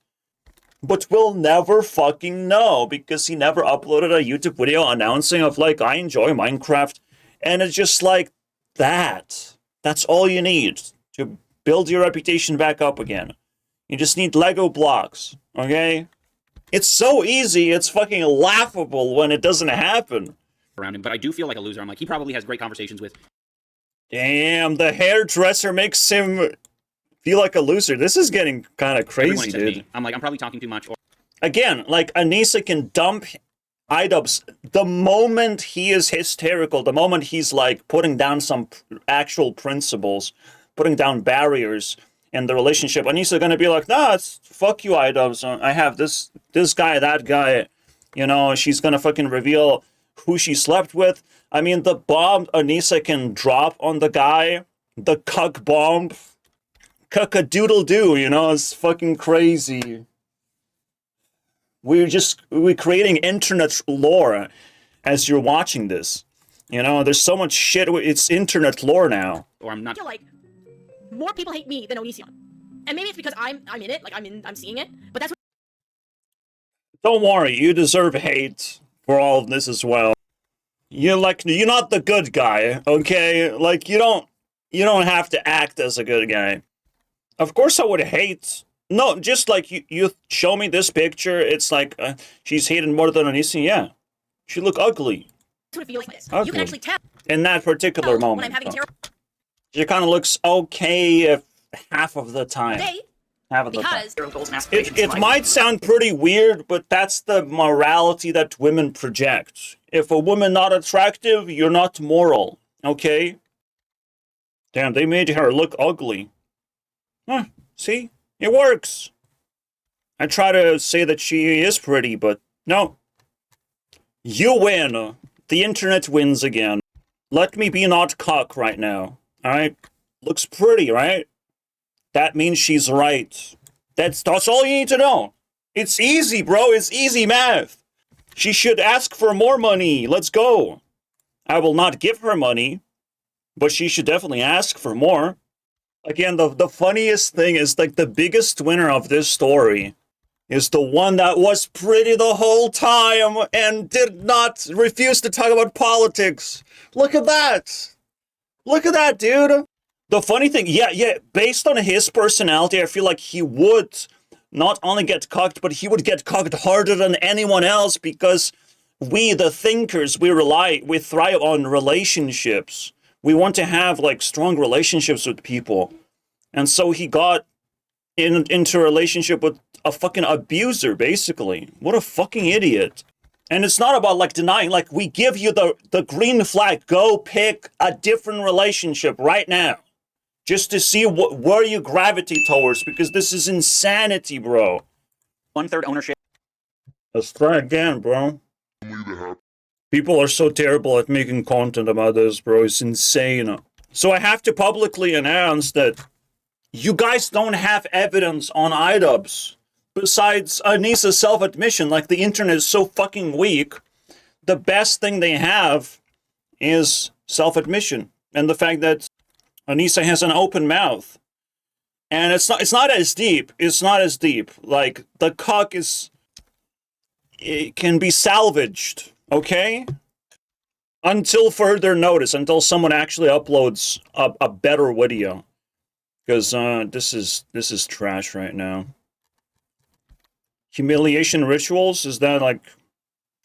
But we'll never fucking know because he never uploaded a YouTube video announcing of, like, I enjoy Minecraft. And it's just like that. That's all you need to build your reputation back up again. You just need Lego blocks, okay? It's so easy, it's fucking laughable when it doesn't happen. Around him, but I do feel like a loser. I'm like, he probably has great conversations with... Damn, the hairdresser makes him feel like a loser. This is getting kind of crazy, dude. I'm like, I'm probably talking too much. Or... Again, like, Anissa can dump Idubbbz, the moment he is hysterical, the moment he's like putting down some actual principles, putting down barriers in the relationship, Anissa gonna be like, nah, it's fuck you, Idubbbz. I have this guy, that guy. You know, she's gonna fucking reveal who she slept with. I mean, the bomb Anissa can drop on the guy, the cuck bomb, cuck-a-doodle-doo, you know, it's fucking crazy. We're creating internet lore as you're watching this. You know, there's so much shit. It's internet lore now. Or I'm not. I feel like more people hate me than Onision. And maybe it's because I'm in it, like I'm seeing it, but that's what. Don't worry, you deserve hate for all of this as well. You're not the good guy, okay? Like, you don't have to act as a good guy. Of course I would hate. No, just like you show me this picture, it's like she's hated more than Anissa. Yeah, she look ugly. That's what it feels like. Ugly. You can actually tell In that particular moment. when I'm having a terrible She kind of looks okay half of the time. day Half of the time. because goals and aspirations. It might sound pretty weird, but that's the morality that women project. If a woman not attractive, you're not moral, okay? Damn, they made her look ugly. Huh, see? It works. I try to say that she is pretty, but no. You win. The internet wins again. Let me be not cock right now, alright? Looks pretty, right? That means she's right. That's all you need to know. It's easy, bro. It's easy math. She should ask for more money. Let's go. I will not give her money, but she should definitely ask for more. Again, the funniest thing is, like, the biggest winner of this story is the one that was pretty the whole time and did not refuse to talk about politics. Look at that. Look at that, dude. The funny thing, yeah, based on his personality, I feel like he would not only get cocked, but he would get cocked harder than anyone else because we, the thinkers, we thrive on relationships. We want to have, like, strong relationships with people. And so he got into a relationship with a fucking abuser, basically. What a fucking idiot. And it's not about, like, denying, like, we give you the green flag. Go pick a different relationship right now. Just to see where you gravitate towards, because this is insanity, bro. 1/3 ownership. Let's try again, bro. People are so terrible at making content about this, bro. It's insane. So I have to publicly announce that you guys don't have evidence on Idubbbz. Besides Anissa's self-admission, like, the internet is so fucking weak, the best thing they have is self-admission. And the fact that Anissa has an open mouth. And it's not as deep. It's not as deep. Like, the cock it can be salvaged, okay? Until further notice, until someone actually uploads a better video. Because this is trash right now. Humiliation rituals, is that like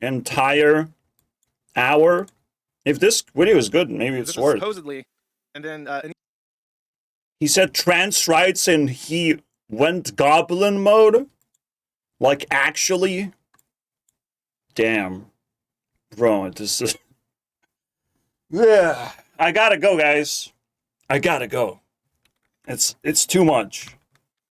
entire hour? If this video is good, maybe it's worth. Supposedly, and then He said trans rights and he went goblin mode? Like, actually? Damn. Bro, this is... Yeah. I gotta go, guys. I gotta go. It's too much.